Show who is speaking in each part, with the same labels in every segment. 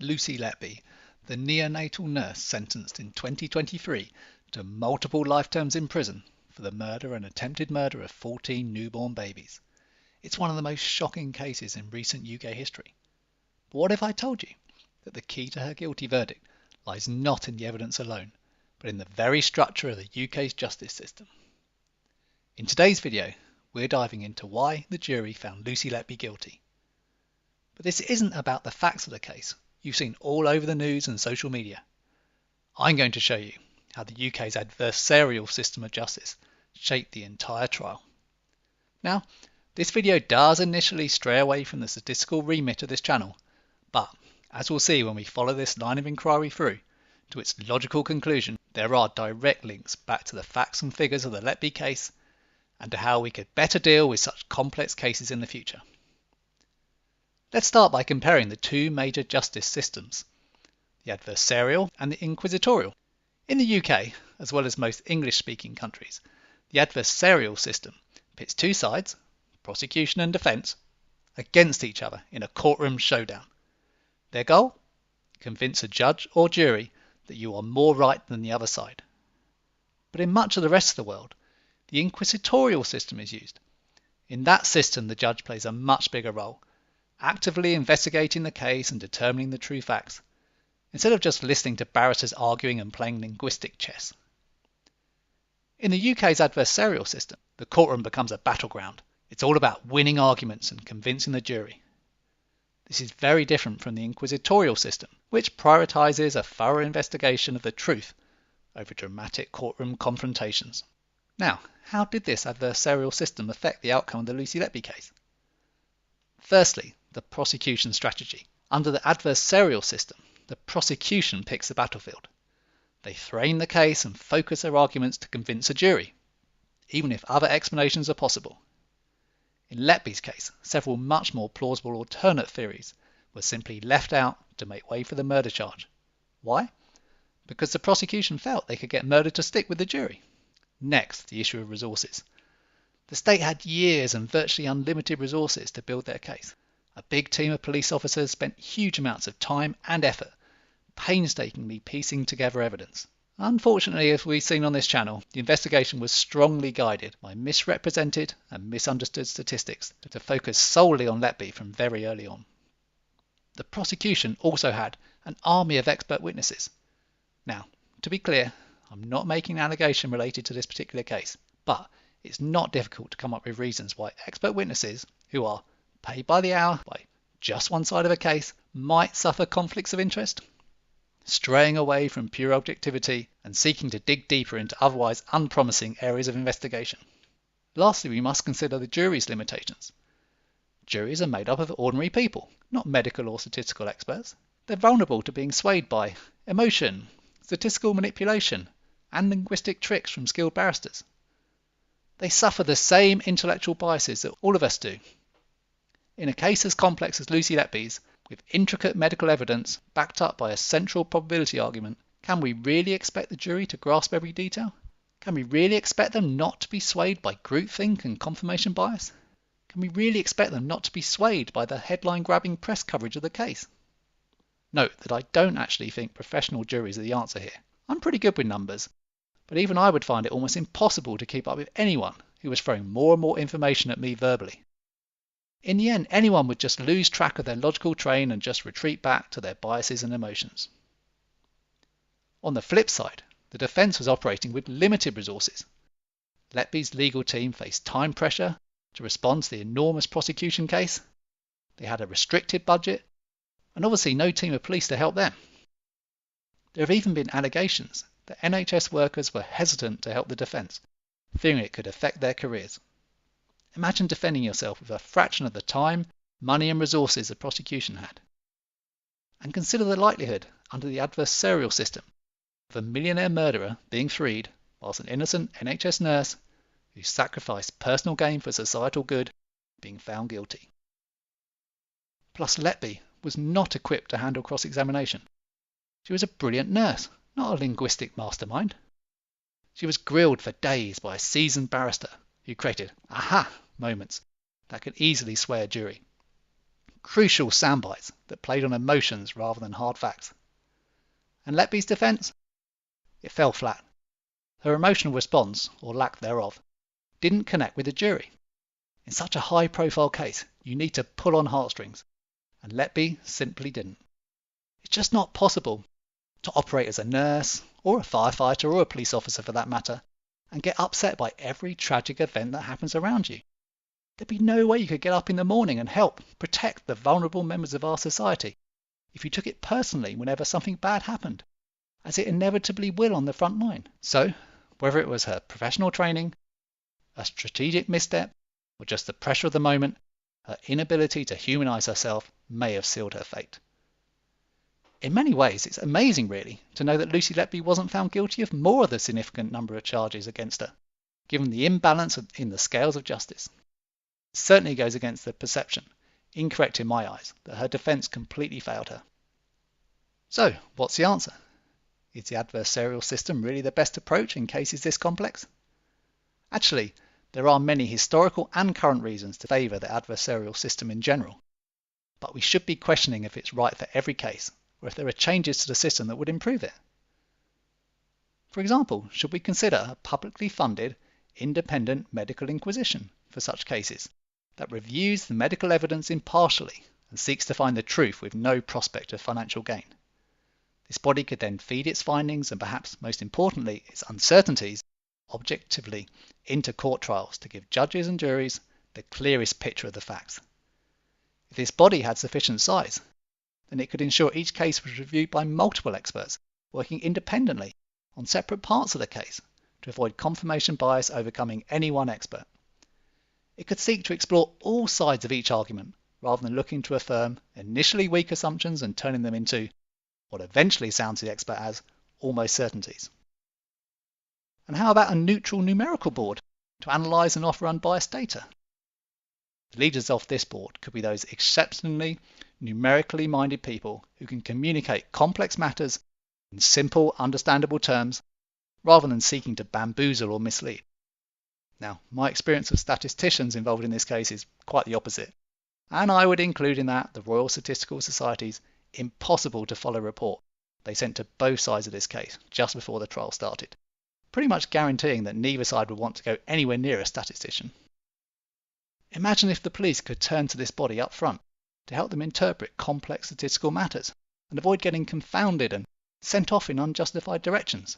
Speaker 1: Lucy Letby, the neonatal nurse sentenced in 2023 to multiple life terms in prison for the murder and attempted murder of 14 newborn babies. It's one of the most shocking cases in recent UK history. But what if I told you that the key to her guilty verdict lies not in the evidence alone, but in the very structure of the UK's justice system? In today's video, we're diving into why the jury found Lucy Letby guilty. But this isn't about the facts of the case you've seen all over the news and social media. I'm going to show you how the UK's adversarial system of justice shaped the entire trial. Now, this video does initially stray away from the statistical remit of this channel, but as we'll see when we follow this line of inquiry through to its logical conclusion, there are direct links back to the facts and figures of the Letby case and to how we could better deal with such complex cases in the future. Let's start by comparing the two major justice systems, the adversarial and the inquisitorial. In the UK, as well as most English-speaking countries, the adversarial system pits two sides, prosecution and defence, against each other in a courtroom showdown. Their goal? Convince a judge or jury that you are more right than the other side. But in much of the rest of the world, the inquisitorial system is used. In that system, the judge plays a much bigger role, actively investigating the case and determining the true facts, instead of just listening to barristers arguing and playing linguistic chess. In the UK's adversarial system, the courtroom becomes a battleground. It's all about winning arguments and convincing the jury. This is very different from the inquisitorial system, which prioritises a thorough investigation of the truth over dramatic courtroom confrontations. Now, how did this adversarial system affect the outcome of the Lucy Letby case? Firstly, the prosecution strategy. Under the adversarial system, the prosecution picks the battlefield. They frame the case and focus their arguments to convince a jury, even if other explanations are possible. In Letby's case, several much more plausible alternate theories were simply left out to make way for the murder charge. Why? Because the prosecution felt they could get murder to stick with the jury. Next, the issue of resources. The state had years and virtually unlimited resources to build their case. A big team of police officers spent huge amounts of time and effort painstakingly piecing together evidence. Unfortunately, as we've seen on this channel, the investigation was strongly guided by misrepresented and misunderstood statistics to focus solely on Letby from very early on. The prosecution also had an army of expert witnesses. Now, to be clear, I'm not making an allegation related to this particular case, but it's not difficult to come up with reasons why expert witnesses, who are paid by the hour by just one side of a case, might suffer conflicts of interest, straying away from pure objectivity and seeking to dig deeper into otherwise unpromising areas of investigation. Lastly, we must consider the jury's limitations. Juries are made up of ordinary people, not medical or statistical experts. They're vulnerable to being swayed by emotion, statistical manipulation, and linguistic tricks from skilled barristers. They suffer the same intellectual biases that all of us do. In a case as complex as Lucy Letby's, with intricate medical evidence backed up by a central probability argument, can we really expect the jury to grasp every detail? Can we really expect them not to be swayed by groupthink and confirmation bias? Can we really expect them not to be swayed by the headline-grabbing press coverage of the case? Note that I don't actually think professional juries are the answer here. I'm pretty good with numbers, but even I would find it almost impossible to keep up with anyone who was throwing more and more information at me verbally. In the end, anyone would just lose track of their logical train and just retreat back to their biases and emotions. On the flip side, the defence was operating with limited resources. Letby's legal team faced time pressure to respond to the enormous prosecution case. They had a restricted budget, and obviously no team of police to help them. There have even been allegations that NHS workers were hesitant to help the defence, fearing it could affect their careers. Imagine defending yourself with a fraction of the time, money and resources the prosecution had. And consider the likelihood, under the adversarial system, of a millionaire murderer being freed whilst an innocent NHS nurse who sacrificed personal gain for societal good being found guilty. Plus, Letby was not equipped to handle cross-examination. She was a brilliant nurse, not a linguistic mastermind. She was grilled for days by a seasoned barrister who created aha moments that could easily sway a jury. crucial soundbites that played on emotions rather than hard facts. And Letby's defence? It fell flat. Her emotional response, or lack thereof, didn't connect with the jury. In such a high-profile case, you need to pull on heartstrings, and Letby simply didn't. It's just not possible to operate as a nurse, or a firefighter, or a police officer for that matter, and get upset by every tragic event that happens around you. There'd be no way you could get up in the morning and help protect the vulnerable members of our society if you took it personally whenever something bad happened, as it inevitably will on the front line. So, whether it was her professional training, a strategic misstep, or just the pressure of the moment, her inability to humanise herself may have sealed her fate. In many ways, it's amazing, really, to know that Lucy Letby wasn't found guilty of more of the significant number of charges against her, given the imbalance in the scales of justice. It certainly goes against the perception, incorrect in my eyes, that her defence completely failed her. So, what's the answer? Is the adversarial system really the best approach in cases this complex? Actually, there are many historical and current reasons to favour the adversarial system in general, but we should be questioning if it's right for every case, or if there are changes to the system that would improve it. For example, should we consider a publicly funded, independent medical inquisition for such cases that reviews the medical evidence impartially and seeks to find the truth with no prospect of financial gain? This body could then feed its findings and perhaps most importantly its uncertainties objectively into court trials to give judges and juries the clearest picture of the facts. If this body had sufficient size, then it could ensure each case was reviewed by multiple experts working independently on separate parts of the case to avoid confirmation bias overcoming any one expert. It could seek to explore all sides of each argument rather than looking to affirm initially weak assumptions and turning them into what eventually sounds to the expert as almost certainties. And how about a neutral numerical board to analyse and offer unbiased data? The leaders of this board could be those exceptionally numerically minded people who can communicate complex matters in simple, understandable terms rather than seeking to bamboozle or mislead. Now, my experience of statisticians involved in this case is quite the opposite, and I would include in that the Royal Statistical Society's impossible to follow report they sent to both sides of this case just before the trial started, pretty much guaranteeing that neither side would want to go anywhere near a statistician. Imagine if the police could turn to this body up front to help them interpret complex statistical matters and avoid getting confounded and sent off in unjustified directions.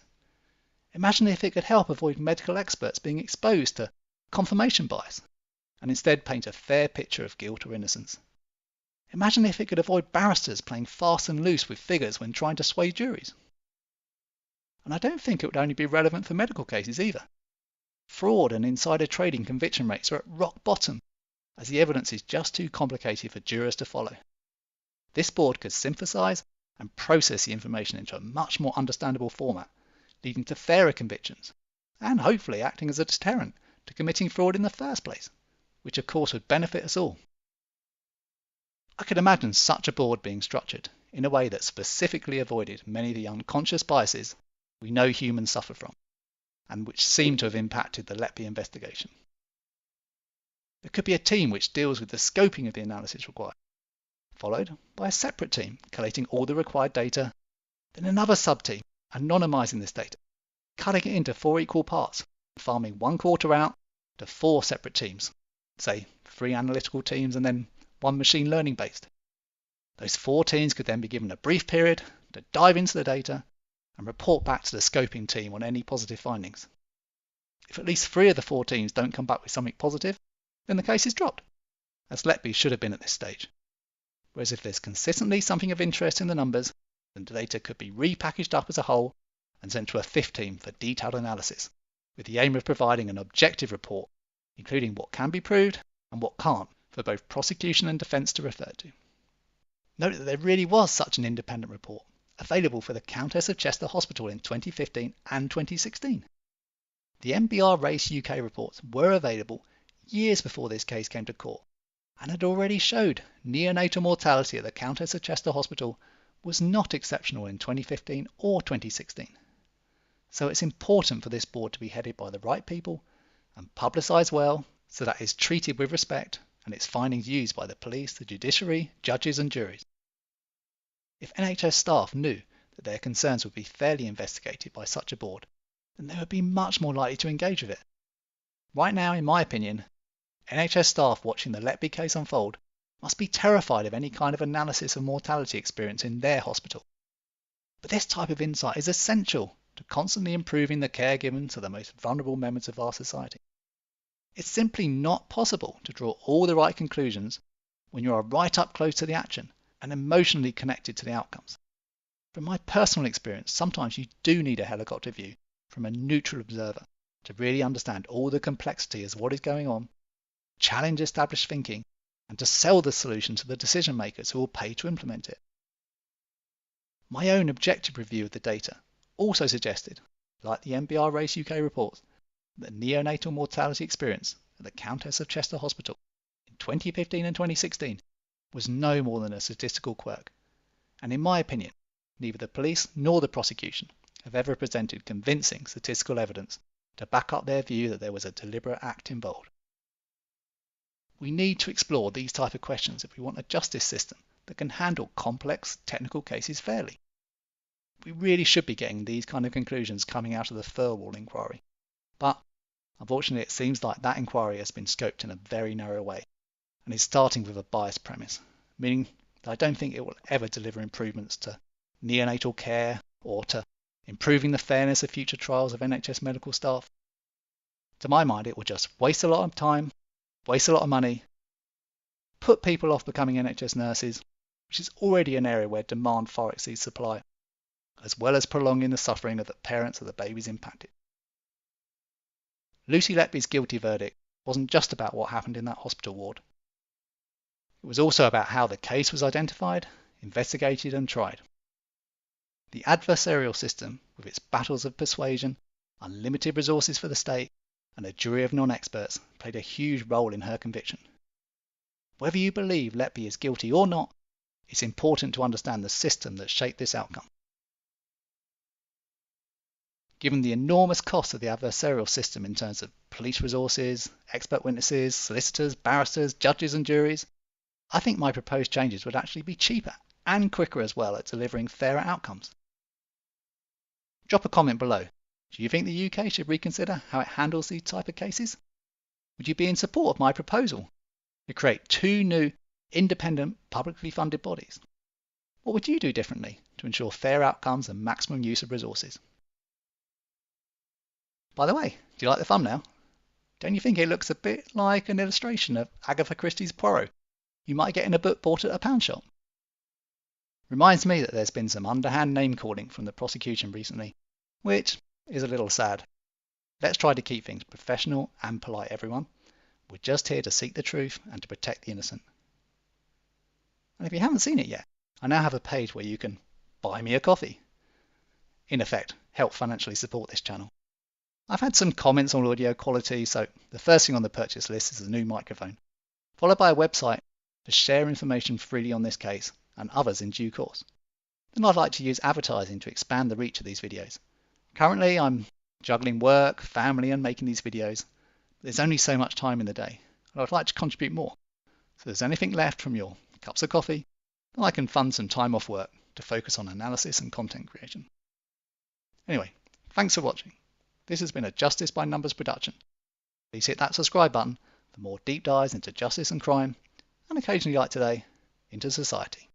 Speaker 1: Imagine if it could help avoid medical experts being exposed to confirmation bias and instead paint a fair picture of guilt or innocence. Imagine if it could avoid barristers playing fast and loose with figures when trying to sway juries. And I don't think it would only be relevant for medical cases either. Fraud and insider trading conviction rates are at rock bottom, as the evidence is just too complicated for jurors to follow. This board could synthesize and process the information into a much more understandable format, leading to fairer convictions, and hopefully acting as a deterrent to committing fraud in the first place, which of course would benefit us all. I could imagine such a board being structured in a way that specifically avoided many of the unconscious biases we know humans suffer from, and which seem to have impacted the Letby investigation. There could be a team which deals with the scoping of the analysis required, followed by a separate team collating all the required data, then another sub-team anonymising this data, cutting it into 4 equal parts, farming 1 quarter out to 4 separate teams, say 3 analytical teams and then 1 machine learning based. Those 4 teams could then be given a brief period to dive into the data and report back to the scoping team on any positive findings. If at least 3 of the 4 teams don't come back with something positive, then the case is dropped, as Letby should have been at this stage. Whereas if there's consistently something of interest in the numbers, then the data could be repackaged up as a whole and sent to a 5th team for detailed analysis, with the aim of providing an objective report, including what can be proved and what can't, for both prosecution and defence to refer to. Note that there really was such an independent report, available for the Countess of Chester Hospital in 2015 and 2016. The MBR Race UK reports were available years before this case came to court, and had already showed neonatal mortality at the Countess of Chester Hospital was not exceptional in 2015 or 2016. So it's important for this board to be headed by the right people and publicised well so that it's treated with respect and its findings used by the police, the judiciary, judges and juries. If NHS staff knew that their concerns would be fairly investigated by such a board, then they would be much more likely to engage with it. Right now, in my opinion, NHS staff watching the Letby case unfold must be terrified of any kind of analysis of mortality experience in their hospital. But this type of insight is essential to constantly improving the care given to the most vulnerable members of our society. It's simply not possible to draw all the right conclusions when you are right up close to the action and emotionally connected to the outcomes. From my personal experience, sometimes you do need a helicopter view from a neutral observer to really understand all the complexity of what is going on, challenge established thinking, and to sell the solution to the decision makers who will pay to implement it. My own objective review of the data also suggested, like the NBR Race UK reports, that neonatal mortality experience at the Countess of Chester Hospital in 2015 and 2016 was no more than a statistical quirk, and in my opinion, neither the police nor the prosecution have ever presented convincing statistical evidence to back up their view that there was a deliberate act involved. We need to explore these type of questions if we want a justice system that can handle complex technical cases fairly. We really should be getting these kind of conclusions coming out of the Thirlwall Enquiry. But unfortunately, it seems like that inquiry has been scoped in a very narrow way and is starting with a biased premise, meaning that I don't think it will ever deliver improvements to neonatal care or to improving the fairness of future trials of NHS medical staff. To my mind, it will just waste a lot of time, waste a lot of money, put people off becoming NHS nurses, which is already an area where demand far exceeds supply, as well as prolonging the suffering of the parents of the babies impacted. Lucy Letby's guilty verdict wasn't just about what happened in that hospital ward. It was also about how the case was identified, investigated and tried. The adversarial system, with its battles of persuasion, unlimited resources for the state, and a jury of non-experts, played a huge role in her conviction. Whether you believe Letby is guilty or not, it's important to understand the system that shaped this outcome. Given the enormous cost of the adversarial system in terms of police resources, expert witnesses, solicitors, barristers, judges and juries, I think my proposed changes would actually be cheaper and quicker as well at delivering fairer outcomes. Drop a comment below. Do you think the UK should reconsider how it handles these type of cases? Would you be in support of my proposal to create 2 new independent publicly funded bodies? What would you do differently to ensure fair outcomes and maximum use of resources? By the way, do you like the thumbnail? Don't you think it looks a bit like an illustration of Agatha Christie's Poirot you might get in a book bought at a pound shop? Reminds me that there's been some underhand name calling from the prosecution recently, which is a little sad. Let's try to keep things professional and polite, everyone. We're just here to seek the truth and to protect the innocent. And if you haven't seen it yet, I now have a page where you can buy me a coffee. In effect, help financially support this channel. I've had some comments on audio quality, so the first thing on the purchase list is a new microphone, followed by a website to share information freely on this case and others in due course. Then I'd like to use advertising to expand the reach of these videos. Currently I'm juggling work, family and making these videos. There's only so much time in the day, and I'd like to contribute more. So if there's anything left from your cups of coffee, then I can fund some time off work to focus on analysis and content creation. Anyway, thanks for watching. This has been a Justice by Numbers production. Please hit that subscribe button for more deep dives into justice and crime, and occasionally, like today, into society.